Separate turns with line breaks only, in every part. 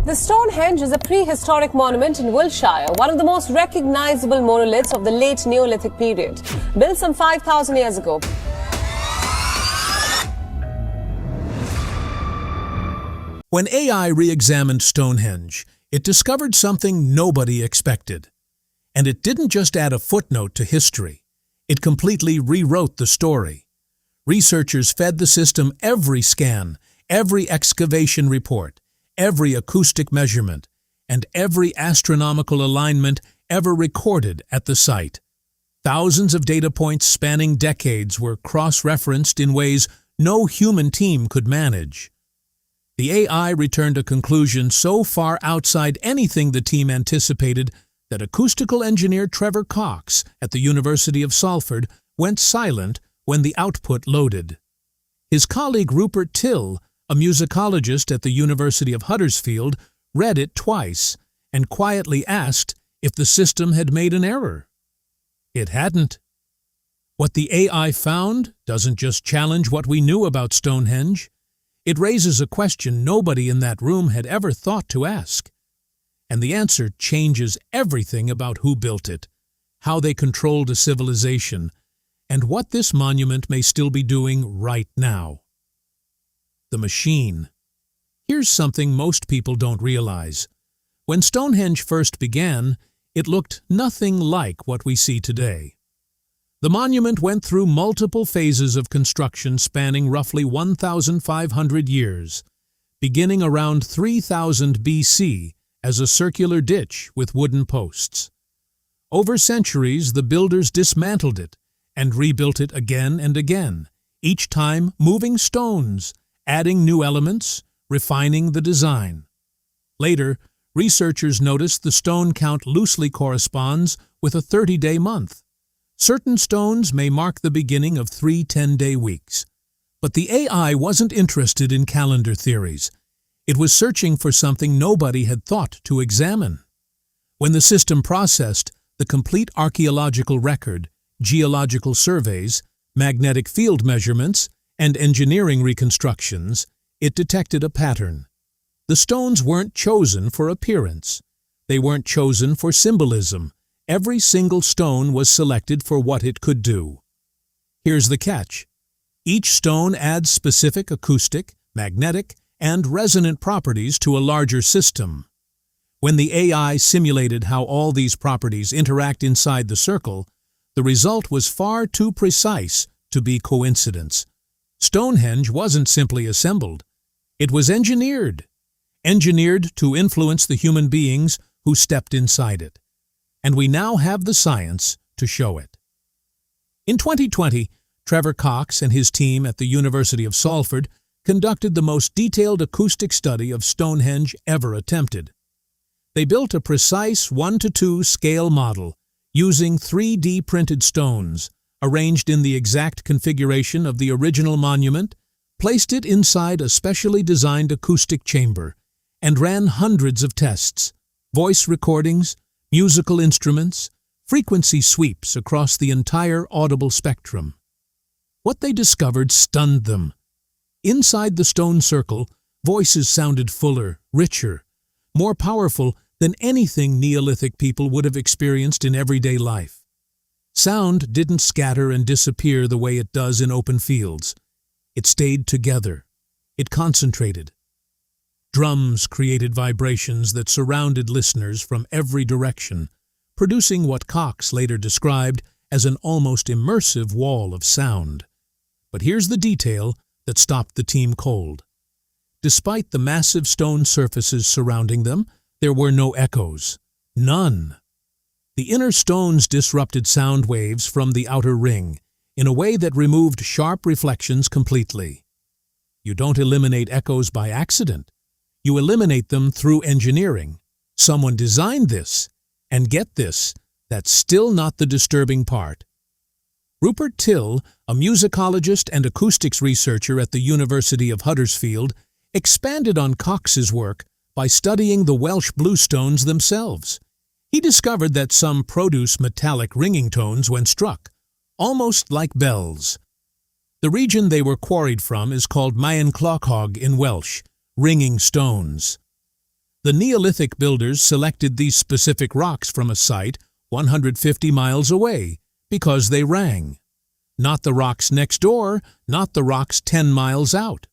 The Stonehenge is a prehistoric monument in Wiltshire, one of the most recognizable monoliths of the late Neolithic period, built some 5,000 years ago.
When AI re-examined Stonehenge, it discovered something nobody expected. And it didn't just add a footnote to history. It completely rewrote the story. Researchers fed the system every scan, every excavation report, every acoustic measurement, and every astronomical alignment ever recorded at the site. Thousands of data points spanning decades were cross-referenced in ways no human team could manage. The AI returned a conclusion so far outside anything the team anticipated that acoustical engineer Trevor Cox at the University of Salford went silent when the output loaded. His colleague Rupert Till, a musicologist at the University of Huddersfield, read it twice and quietly asked if the system had made an error. It hadn't. What the AI found doesn't just challenge what we knew about Stonehenge. It raises a question nobody in that room had ever thought to ask. And the answer changes everything about who built it, how they controlled a civilization, and what this monument may still be doing right now. The machine. Here's something most people don't realize. When Stonehenge first began, it looked nothing like what we see today. The monument went through multiple phases of construction spanning roughly 1,500 years, beginning around 3000 BC as a circular ditch with wooden posts. Over centuries, the builders dismantled it and rebuilt it again and again, each time moving stones, adding new elements, refining the design. Later, researchers noticed the stone count loosely corresponds with a 30-day month. Certain stones may mark the beginning of 3 10-day weeks. But the AI wasn't interested in calendar theories. It was searching for something nobody had thought to examine. When the system processed the complete archaeological record, geological surveys, magnetic field measurements, and engineering reconstructions, it detected a pattern. The stones weren't chosen for appearance. They weren't chosen for symbolism. Every single stone was selected for what it could do. Here's the catch. Each stone adds specific acoustic, magnetic, and resonant properties to a larger system. When the AI simulated how all these properties interact inside the circle, the result was far too precise to be coincidence. Stonehenge wasn't simply assembled. It was engineered to influence the human beings who stepped inside it. And we now have the science to show it. In 2020, Trevor Cox and his team at the University of Salford conducted the most detailed acoustic study of Stonehenge ever attempted. They built a precise 1:2 scale model using 3D printed stones, arranged in the exact configuration of the original monument, placed it inside a specially designed acoustic chamber, and ran hundreds of tests, voice recordings, musical instruments, frequency sweeps across the entire audible spectrum. What they discovered stunned them. Inside the stone circle, voices sounded fuller, richer, more powerful than anything Neolithic people would have experienced in everyday life. Sound didn't scatter and disappear the way it does in open fields. It stayed together. It concentrated. Drums created vibrations that surrounded listeners from every direction, producing what Cox later described as an almost immersive wall of sound. But here's the detail that stopped the team cold. Despite the massive stone surfaces surrounding them, there were no echoes. None. The inner stones disrupted sound waves from the outer ring in a way that removed sharp reflections completely. You don't eliminate echoes by accident. You eliminate them through engineering. Someone designed this, and get this, that's still not the disturbing part. Rupert Till, a musicologist and acoustics researcher at the University of Huddersfield, expanded on Cox's work by studying the Welsh bluestones themselves. He discovered that some produce metallic ringing tones when struck, almost like bells. The region they were quarried from is called Maen Clochog in Welsh, ringing stones. The Neolithic builders selected these specific rocks from a site 150 miles away because they rang. Not the rocks next door, not the rocks 10 miles out.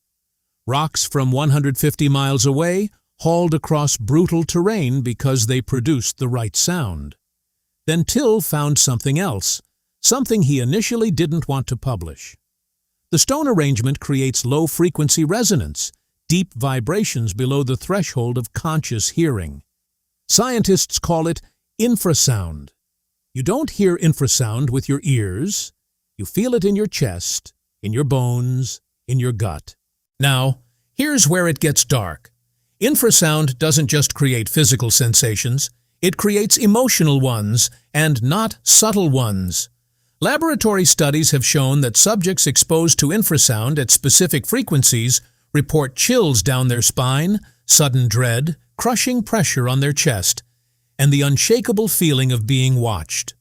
Rocks from 150 miles away hauled across brutal terrain because they produced the right sound. Then Till found something else, something he initially didn't want to publish. The stone arrangement creates low-frequency resonance, deep vibrations below the threshold of conscious hearing. Scientists call it infrasound. You don't hear infrasound with your ears. You feel it in your chest, in your bones, in your gut. Now, here's where it gets dark. Infrasound doesn't just create physical sensations, it creates emotional ones, and not subtle ones. Laboratory studies have shown that subjects exposed to infrasound at specific frequencies report chills down their spine, sudden dread, crushing pressure on their chest, and the unshakable feeling of being watched.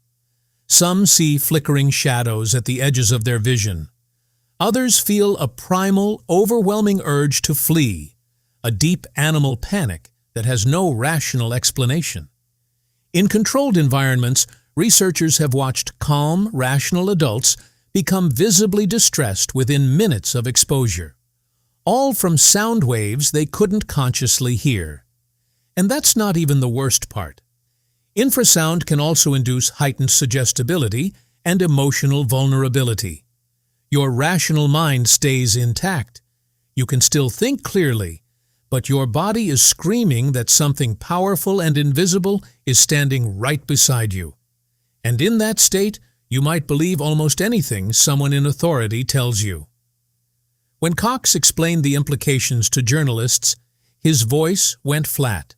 Some see flickering shadows at the edges of their vision. Others feel a primal, overwhelming urge to flee, a deep animal panic that has no rational explanation. In controlled environments, researchers have watched calm, rational adults become visibly distressed within minutes of exposure, all from sound waves they couldn't consciously hear. And that's not even the worst part. Infrasound can also induce heightened suggestibility and emotional vulnerability. Your rational mind stays intact. You can still think clearly, but your body is screaming that something powerful and invisible is standing right beside you. And in that state, you might believe almost anything someone in authority tells you. When Cox explained the implications to journalists, his voice went flat.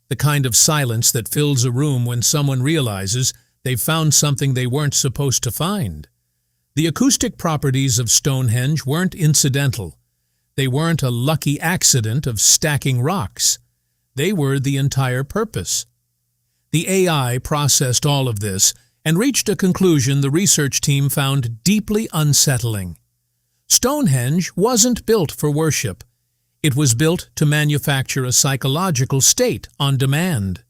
The kind of silence that fills a room when someone realizes they've found something they weren't supposed to find. The acoustic properties of Stonehenge weren't incidental. They weren't a lucky accident of stacking rocks. They were the entire purpose. The AI processed all of this and reached a conclusion the research team found deeply unsettling. Stonehenge wasn't built for worship. It was built to manufacture a psychological state on demand.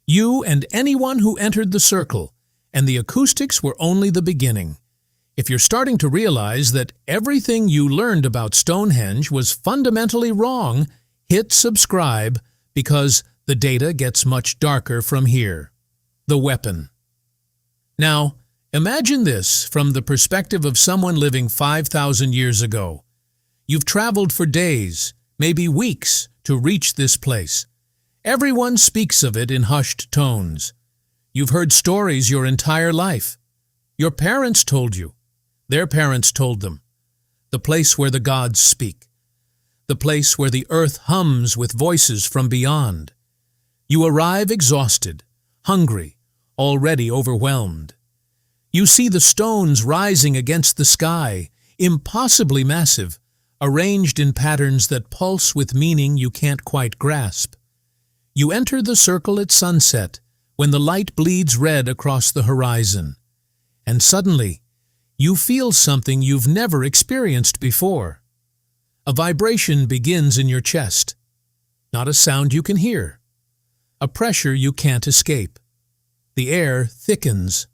You and anyone who entered the circle, and the acoustics were only the beginning. If you're starting to realize that everything you learned about Stonehenge was fundamentally wrong, hit subscribe because the data gets much darker from here. The weapon. Now, imagine this from the perspective of someone living 5,000 years ago. You've traveled for days, maybe weeks, to reach this place. Everyone speaks of it in hushed tones. You've heard stories your entire life. Your parents told you. Their parents told them. The place where the gods speak. The place where the earth hums with voices from beyond. You arrive exhausted, hungry, already overwhelmed. You see the stones rising against the sky, impossibly massive, arranged in patterns that pulse with meaning you can't quite grasp. You enter the circle at sunset, when the light bleeds red across the horizon. And suddenly, you feel something you've never experienced before. A vibration begins in your chest. Not a sound you can hear. A pressure you can't escape. The air thickens.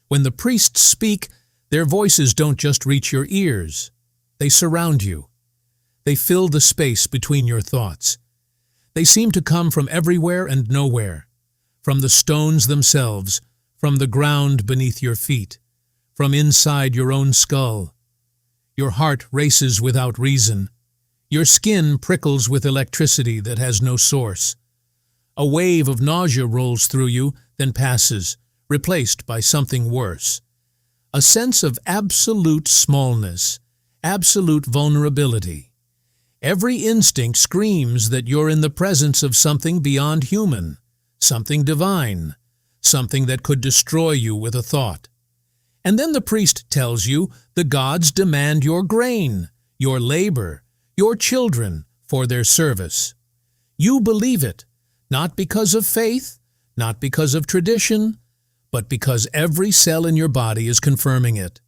When the priests speak, their voices don't just reach your ears. They surround you. They fill the space between your thoughts. They seem to come from everywhere and nowhere, from the stones themselves, from the ground beneath your feet, from inside your own skull. Your heart races without reason. Your skin prickles with electricity that has no source. A wave of nausea rolls through you, then passes, replaced by something worse. A sense of absolute smallness, absolute vulnerability. Every instinct screams that you're in the presence of something beyond human, something divine, something that could destroy you with a thought. And then the priest tells you the gods demand your grain, your labor, your children for their service. You believe it, not because of faith, not because of tradition, but because every cell in your body is confirming it.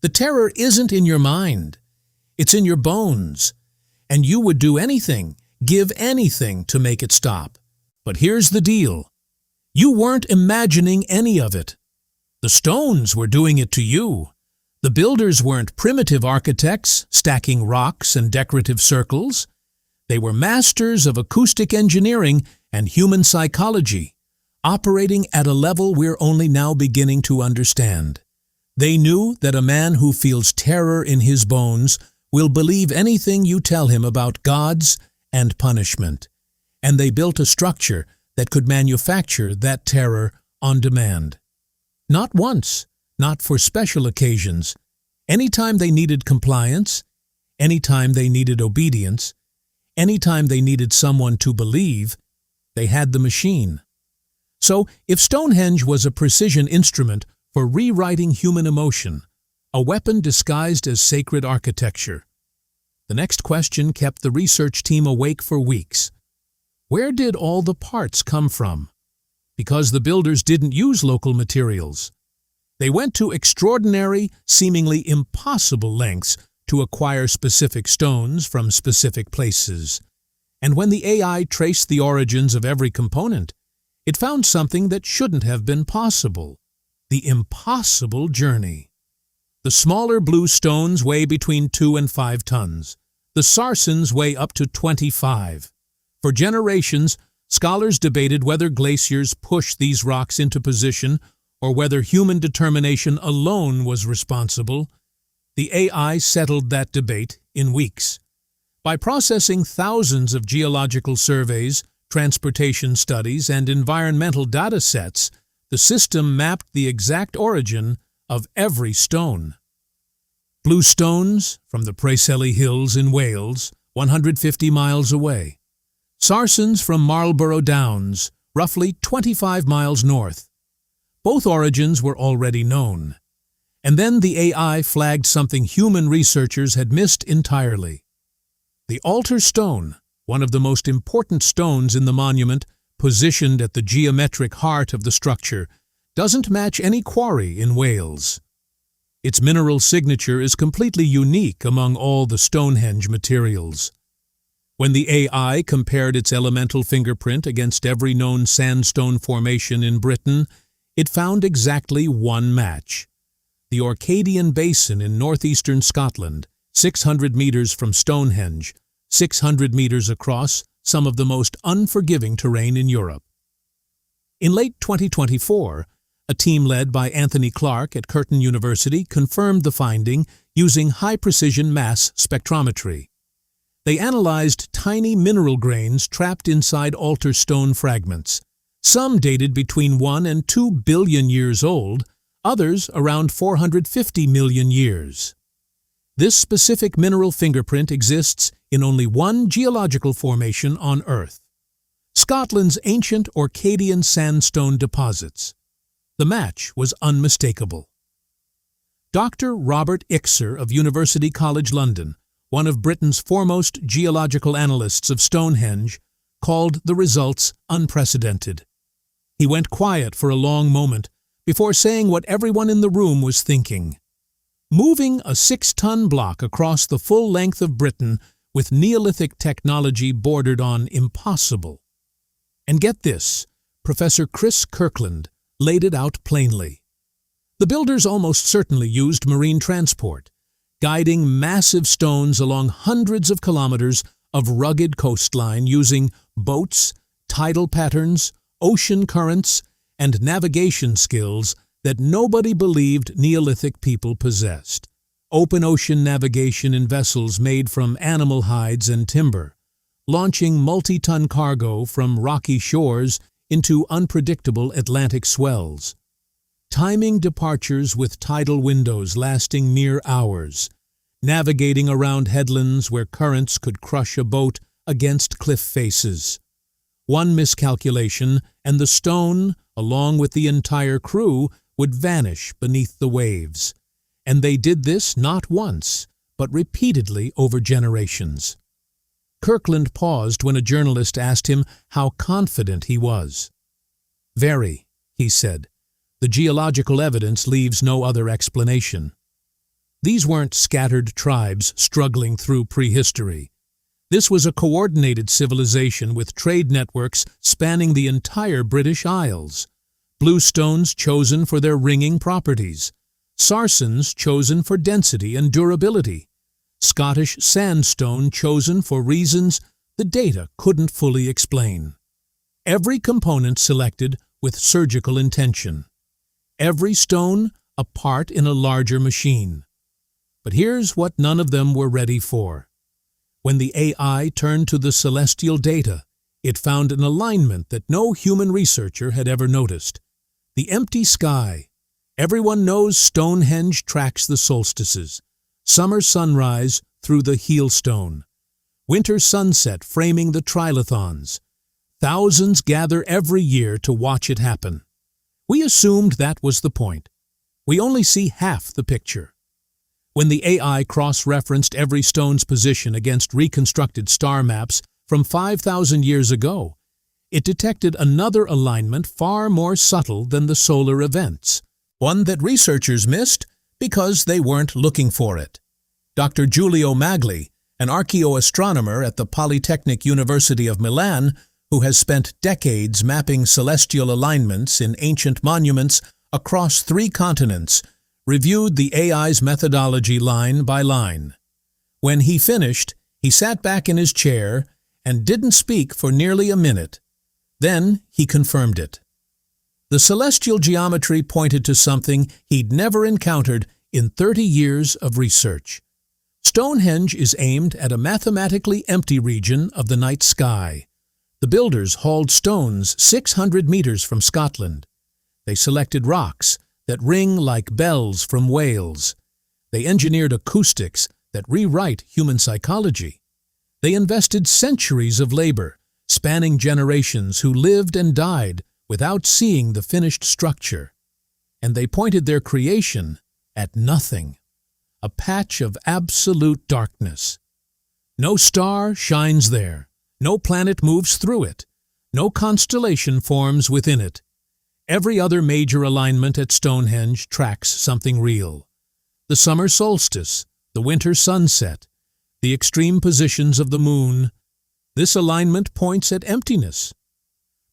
The terror isn't in your mind. It's in your bones. And you would do anything, give anything to make it stop. But here's the deal. You weren't imagining any of it. The stones were doing it to you. The builders weren't primitive architects stacking rocks and decorative circles. They were masters of acoustic engineering and human psychology, operating at a level we're only now beginning to understand. They knew that a man who feels terror in his bones will believe anything you tell him about gods and punishment, and they built a structure that could manufacture that terror on demand. Not once, not for special occasions. Anytime they needed compliance, anytime they needed obedience, anytime they needed someone to believe, they had the machine. So, if Stonehenge was a precision instrument for rewriting human emotion, a weapon disguised as sacred architecture, the next question kept the research team awake for weeks. Where did all the parts come from? Because the builders didn't use local materials. They went to extraordinary, seemingly impossible lengths to acquire specific stones from specific places. And when the AI traced the origins of every component, it found something that shouldn't have been possible: the impossible journey. The smaller blue stones weigh between 2 and 5 tons. The sarsens weigh up to 25. For generations, scholars debated whether glaciers pushed these rocks into position or whether human determination alone was responsible. The AI settled that debate in weeks. By processing thousands of geological surveys, transportation studies, and environmental data sets, the system mapped the exact origin of every stone. Blue stones from the Preseli Hills in Wales, 150 miles away. Sarsens from Marlborough Downs, roughly 25 miles north. Both origins were already known. And then the AI flagged something human researchers had missed entirely. The altar stone, one of the most important stones in the monument, positioned at the geometric heart of the structure, doesn't match any quarry in Wales. Its mineral signature is completely unique among all the Stonehenge materials. When the AI compared its elemental fingerprint against every known sandstone formation in Britain, it found exactly one match. The Orcadian Basin in northeastern Scotland, 600 meters from Stonehenge, 600 meters across, some of the most unforgiving terrain in Europe. In late 2024, a team led by Anthony Clark at Curtin University confirmed the finding using high-precision mass spectrometry. They analyzed tiny mineral grains trapped inside altar stone fragments. Some dated between 1 and 2 billion years old, others around 450 million years. This specific mineral fingerprint exists in only one geological formation on Earth: Scotland's ancient Orcadian sandstone deposits. The match was unmistakable. Dr. Robert Ixer of University College London, one of Britain's foremost geological analysts of Stonehenge, called the results unprecedented. He went quiet for a long moment before saying what everyone in the room was thinking. Moving a 6-ton block across the full length of Britain with Neolithic technology bordered on impossible. And get this, Professor Chris Kirkland laid it out plainly. The builders almost certainly used marine transport, guiding massive stones along hundreds of kilometers of rugged coastline using boats, tidal patterns, ocean currents, and navigation skills that nobody believed Neolithic people possessed. Open ocean navigation in vessels made from animal hides and timber, launching multi-ton cargo from rocky shores into unpredictable Atlantic swells. Timing departures with tidal windows lasting mere hours, navigating around headlands where currents could crush a boat against cliff faces. One miscalculation, and the stone, along with the entire crew, would vanish beneath the waves. And they did this not once, but repeatedly over generations. Kirkland paused when a journalist asked him how confident he was. "Very," he said. "The geological evidence leaves no other explanation." These weren't scattered tribes struggling through prehistory. This was a coordinated civilization with trade networks spanning the entire British Isles. Blue stones chosen for their ringing properties. Sarsens chosen for density and durability. Scottish sandstone chosen for reasons the data couldn't fully explain. Every component selected with surgical intention. Every stone a part in a larger machine. But here's what none of them were ready for. When the AI turned to the celestial data, it found an alignment that no human researcher had ever noticed. The empty sky. Everyone knows Stonehenge tracks the solstices. Summer sunrise through the heel stone. Winter sunset framing the trilithons. Thousands gather every year to watch it happen. We assumed that was the point. We only see half the picture. When the AI cross-referenced every stone's position against reconstructed star maps from 5,000 years ago, it detected another alignment far more subtle than the solar events, one that researchers missed because they weren't looking for it. Dr. Giulio Magli, an archaeoastronomer at the Polytechnic University of Milan, who has spent decades mapping celestial alignments in ancient monuments across 3 continents, reviewed the AI's methodology line by line. When he finished, he sat back in his chair and didn't speak for nearly a minute. Then he confirmed it. The celestial geometry pointed to something he'd never encountered in 30 years of research. Stonehenge is aimed at a mathematically empty region of the night sky. The builders hauled stones 600 meters from Scotland. They selected rocks that ring like bells from Wales. They engineered acoustics that rewrite human psychology. They invested centuries of labor, spanning generations who lived and died without seeing the finished structure. And they pointed their creation at nothing, a patch of absolute darkness. No star shines there. No planet moves through it. No constellation forms within it. Every other major alignment at Stonehenge tracks something real. The summer solstice, the winter sunset, the extreme positions of the moon. This alignment points at emptiness.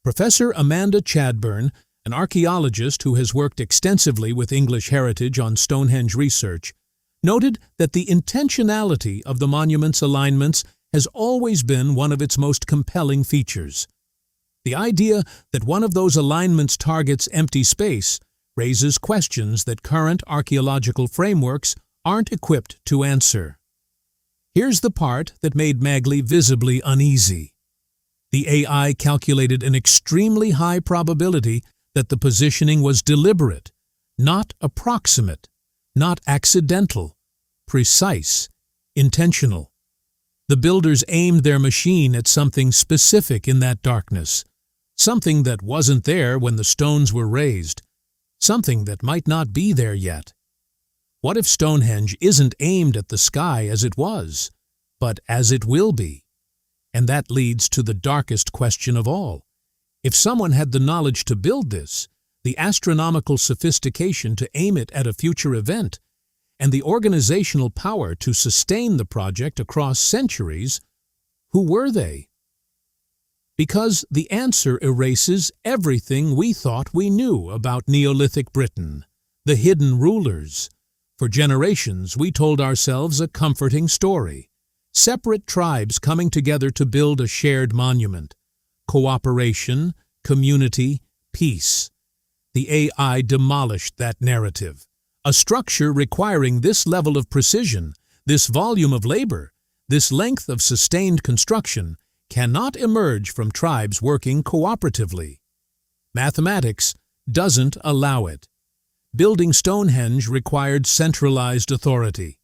Professor Amanda Chadbourne, an archaeologist who has worked extensively with English heritage on Stonehenge research, noted that the intentionality of the monument's alignments has always been one of its most compelling features. The idea that one of those alignments targets empty space raises questions that current archaeological frameworks aren't equipped to answer. Here's the part that made Magli visibly uneasy. The AI calculated an extremely high probability that the positioning was deliberate, not approximate, not accidental, precise, intentional. The builders aimed their machine at something specific in that darkness, something that wasn't there when the stones were raised, something that might not be there yet. What if Stonehenge isn't aimed at the sky as it was, but as it will be? And that leads to the darkest question of all. If someone had the knowledge to build this, the astronomical sophistication to aim it at a future event, and the organizational power to sustain the project across centuries, who were they? Because the answer erases everything we thought we knew about Neolithic Britain, the hidden rulers. For generations, we told ourselves a comforting story. Separate tribes coming together to build a shared monument. Cooperation, community, peace. The AI demolished that narrative. A structure requiring this level of precision, this volume of labor, this length of sustained construction cannot emerge from tribes working cooperatively. Mathematics doesn't allow it. Building Stonehenge required centralized authority.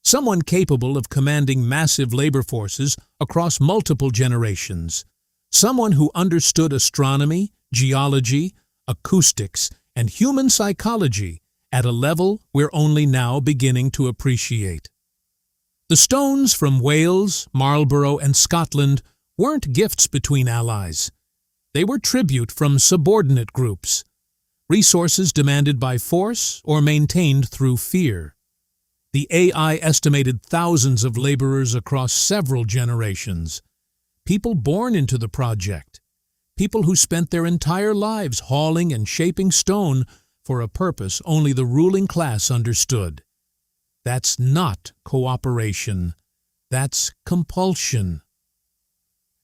Someone capable of commanding massive labor forces across multiple generations. Someone who understood astronomy, geology, acoustics, and human psychology at a level we're only now beginning to appreciate. The stones from Wales, Marlborough, and Scotland weren't gifts between allies. They were tribute from subordinate groups, resources demanded by force or maintained through fear. The AI estimated thousands of laborers across several generations. People born into the project. People who spent their entire lives hauling and shaping stone for a purpose only the ruling class understood. That's not cooperation. That's compulsion.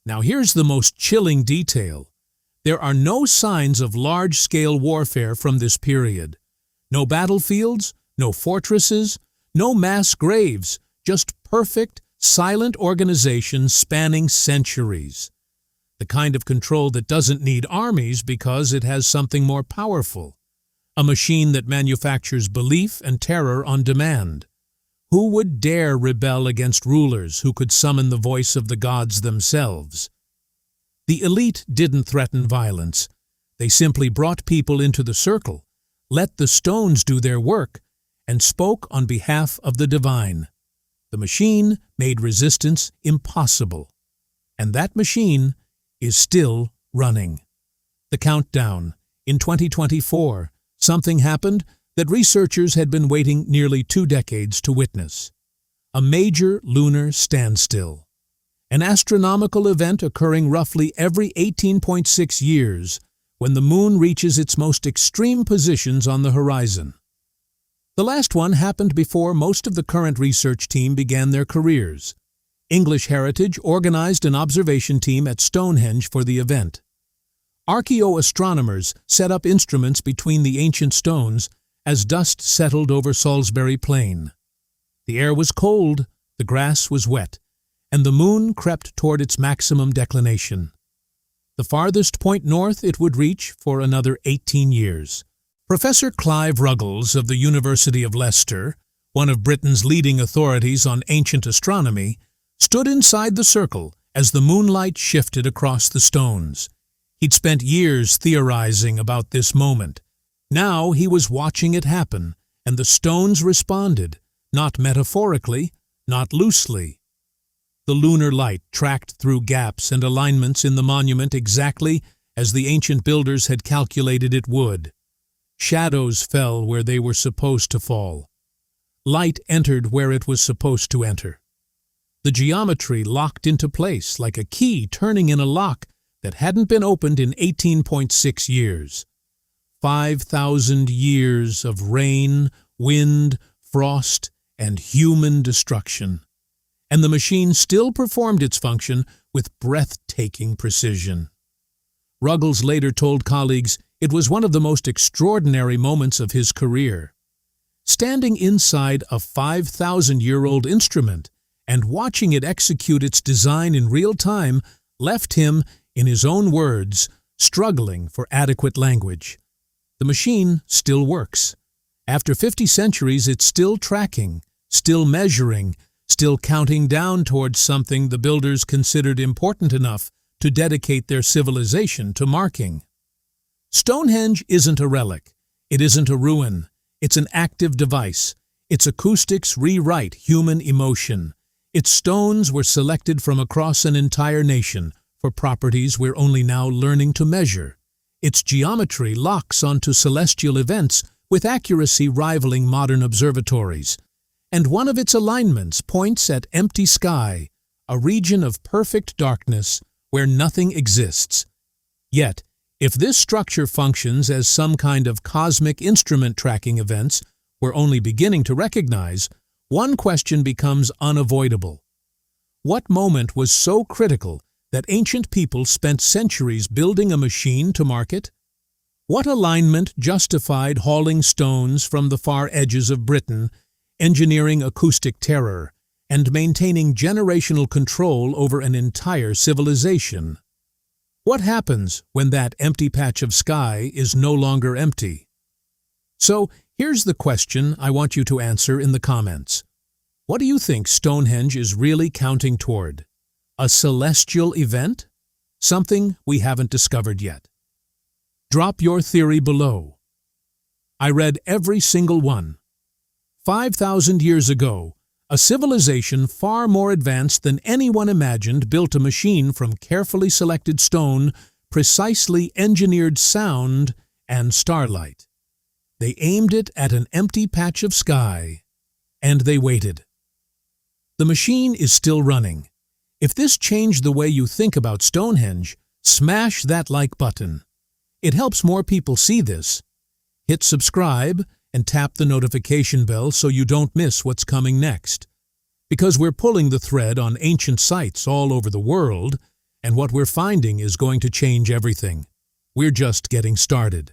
Now here's the most chilling detail. There are no signs of large-scale warfare from this period. No battlefields, no fortresses, no mass graves, just perfect, silent organization spanning centuries. The kind of control that doesn't need armies because it has something more powerful. A machine that manufactures belief and terror on demand. Who would dare rebel against rulers who could summon the voice of the gods themselves? The elite didn't threaten violence. They simply brought people into the circle, let the stones do their work, and spoke on behalf of the divine. The machine made resistance impossible. And that machine is still running. The countdown. In 2024, something happened that researchers had been waiting nearly 2 decades to witness. A major lunar standstill. An astronomical event occurring roughly every 18.6 years when the moon reaches its most extreme positions on the horizon. The last one happened before most of the current research team began their careers. English Heritage organized an observation team at Stonehenge for the event. Archaeoastronomers set up instruments between the ancient stones as dust settled over Salisbury Plain. The air was cold, the grass was wet, and the moon crept toward its maximum declination. The farthest point north it would reach for another 18 years. Professor Clive Ruggles of the University of Leicester, one of Britain's leading authorities on ancient astronomy, stood inside the circle as the moonlight shifted across the stones. He'd spent years theorizing about this moment. Now he was watching it happen, and the stones responded, not metaphorically, not loosely. The lunar light tracked through gaps and alignments in the monument exactly as the ancient builders had calculated it would. Shadows fell where they were supposed to fall. Light entered where it was supposed to enter. The geometry locked into place like a key turning in a lock that hadn't been opened in 18.6 years. 5,000 years of rain, wind, frost, and human destruction. And the machine still performed its function with breathtaking precision. Ruggles later told colleagues it was one of the most extraordinary moments of his career. Standing inside a 5,000-year-old instrument and watching it execute its design in real time left him, in his own words, struggling for adequate language. The machine still works. After 50 centuries, it's still tracking, still measuring, still counting down towards something the builders considered important enough to dedicate their civilization to marking. Stonehenge isn't a relic. It isn't a ruin. It's an active device. Its acoustics rewrite human emotion. Its stones were selected from across an entire nation for properties we're only now learning to measure. Its geometry locks onto celestial events with accuracy rivaling modern observatories. And one of its alignments points at empty sky, a region of perfect darkness where nothing exists. Yet, if this structure functions as some kind of cosmic instrument tracking events we're only beginning to recognize, one question becomes unavoidable. What moment was so critical that ancient people spent centuries building a machine to mark it? What alignment justified hauling stones from the far edges of Britain, engineering acoustic terror, and maintaining generational control over an entire civilization? What happens when that empty patch of sky is no longer empty? So, here's the question I want you to answer in the comments. What do you think Stonehenge is really counting toward? A celestial event? Something we haven't discovered yet. Drop your theory below. I read every single one. 5,000 years ago, a civilization far more advanced than anyone imagined built a machine from carefully selected stone, precisely engineered sound, and starlight. They aimed it at an empty patch of sky, And they waited. The machine is still running. If this changed the way you think about Stonehenge, smash that like button. It helps more people see this. Hit subscribe and tap the notification bell so you don't miss what's coming next. Because we're pulling the thread on ancient sites all over the world, and what we're finding is going to change everything. We're just getting started.